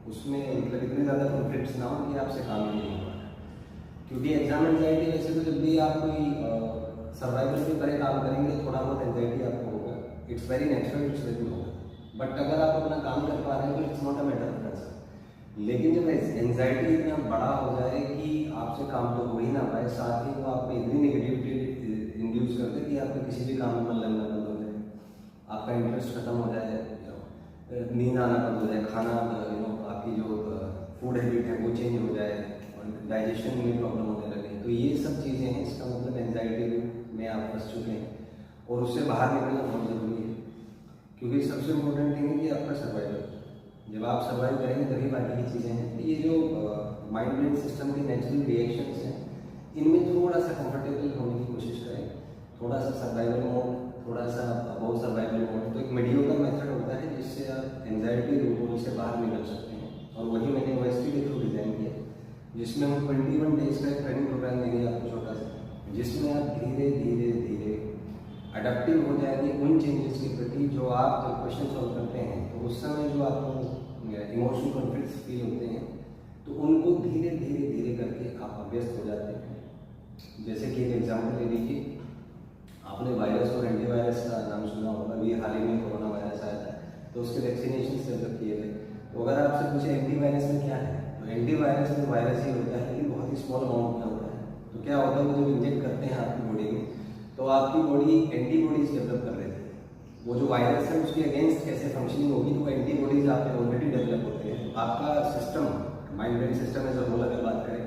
उसमें मतलब इतने ज़्यादा कॉन्फ्लिक्ट्स ना हो कि आपसे काम ही नहीं हो रहा। क्योंकि एग्जाम एंजाइटी वैसे तो जब भी आप कोई सर्वाइवल की तरह काम करेंगे थोड़ा बहुत एंजाइटी आपको होगा, it's very natural, it's very normal. But अगर आप अपना काम कर पा रहे हैं तो it's not a matter of concern. लेकिन जब एंजाइटी इतना बड़ा हो जाए कि आपसे काम तो हो ही ना पाए, साथ ही वो आप में इतनी नेगेटिविटी इंड्यूस करते कि आपका किसी भी काम में मन लगना बंद हो जाए, आपका इंटरेस्ट खत्म हो जाए, नींद आना बंद हो जाए, खाना आपकी जो फूड हैबिट है वो चेंज हो जाए और डाइजेशन में प्रॉब्लम होने लगे, तो ये सब चीज़ें हैं। इसका मतलब एंजाइटी में आप फंस चुके हैं और उससे बाहर निकलना बहुत ज़रूरी है। क्योंकि सबसे इम्पोर्टेंट थिंग है कि आपका सर्वाइवल, जब आप सर्वाइव करेंगे तभी बाकी की चीज़ें हैं। ये जो माइंड ब्रेन सिस्टम के नेचुरल रिएक्शंस हैं, इनमें थोड़ा सा कंफर्टेबल होने की कोशिश करें, थोड़ा सा सर्वाइवल मोड, थोड़ा सा अबाउ सर्वाइवल मोड। तो एक मीडियोकर मेथड होता है जिससे आप एंजाइटी रूल से बाहर निकल सकते हैं, और वही मैंने यूनिवर्सिटी के थ्रू डिज़ाइन किया, जिसमें हम 21 डेज का एक ट्रेनिंग प्रोग्राम देंगे आपको छोटा सा, जिसमें आप धीरे धीरे धीरे अडेप्टिव हो जाएंगे उन चेंजेस के प्रति जो आप जब क्वेश्चन सॉल्व करते हैं तो उस समय जो आपको इमोशनल कॉन्फ्लिक्ट्स फील होते हैं, तो उनको धीरे धीरे धीरे करके आप अभ्यस्त हो जाते हैं। जैसे कि एक एग्जाम्पल ले लीजिए, आपने वायरस और एंटीवायरस का नाम सुना होगा, अभी हाल ही में कोरोना वायरस आया था तो उसके वैक्सीनेशन डेवलप किए थे। तो अगर आपसे पूछे एंटीवायरस में क्या है, तो एंटीवायरस में वायरस ही होता है, लेकिन बहुत ही स्मॉल अमाउंट में होता है। तो क्या होता है, वो जब इंजेक्ट करते हैं आपकी बॉडी में तो आपकी बॉडी एंटीबॉडीज डेवलप कर लेती है। वो जो वायरस है उसके अगेंस्ट कैसे फंक्शनिंग होगी, तो वो एंटीबॉडीज आप में ऑलरेडी डेवलप होते हैं। आपका system, mind brain system as a whole अगर बात करें,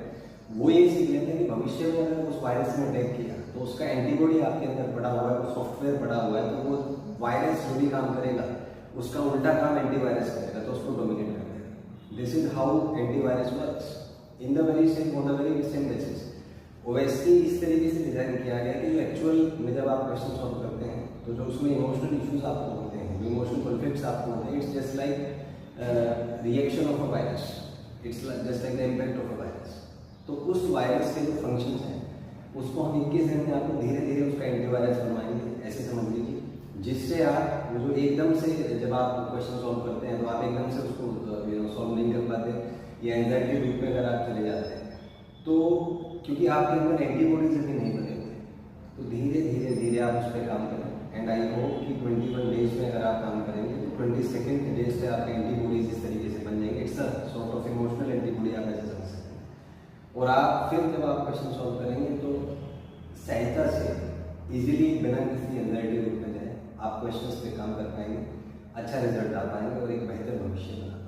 वो ये सीख लेते हैं कि भविष्य में अगर उस वायरस ने अटैक किया तो उसका एंटीबॉडी आपके अंदर पड़ा हुआ है, वो सॉफ्टवेयर पड़ा हुआ है, तो वो वायरस जो भी काम करेगा उसका उल्टा काम एंटीवायरस करेगा, तो उसको डोमिनेट कर देगा। This is how antivirus works in the very same, on the very same basis. OST इस तरीके से डिजाइन किया गया कि जो एक्चुअल में जब आप क्वेश्चन सॉल्व करते हैं तो जो उसमें इमोशनल इश्यूज आपको होते हैं, जो इमोशनल कॉन्फ्लिक्ट्स आपको होते हैं, it's just like reaction of a virus, it's just like the impact of a virus. तो उस वायरस के जो फंक्शंस हैं उसको हम 21 दिन में आपको धीरे धीरे उसका एंटीवायरस बनवाएंगे, ऐसे समझ लीजिए, जिससे आप जो एकदम से जब आप क्वेश्चन सॉल्व करते हैं तो आप एकदम से उसको सॉल्व नहीं कर पाते, या एंजाइटी लूप में अगर आप चले जाते हैं, तो क्योंकि आपके अंदर एंटीबॉडीज अभी नहीं बने होते, तो धीरे धीरे धीरे आप उस पर काम करें। एंड आई होप कि 21 डेज में अगर आप काम करेंगे तो 22nd डे से आपके एंटीबॉडीज इस तरीके से बन जाएंगे। It's a sort of emotional antibody आप ऐसे समझ सकते हैं। और आप फिर जब आप क्वेश्चन सॉल्व करेंगे तो सहजता से इजीली बिना किसी एंजाइटी रूप में जाए आप क्वेश्चंस पे काम कर पाएंगे, अच्छा रिजल्ट आ पाएंगे और एक बेहतर भविष्य बना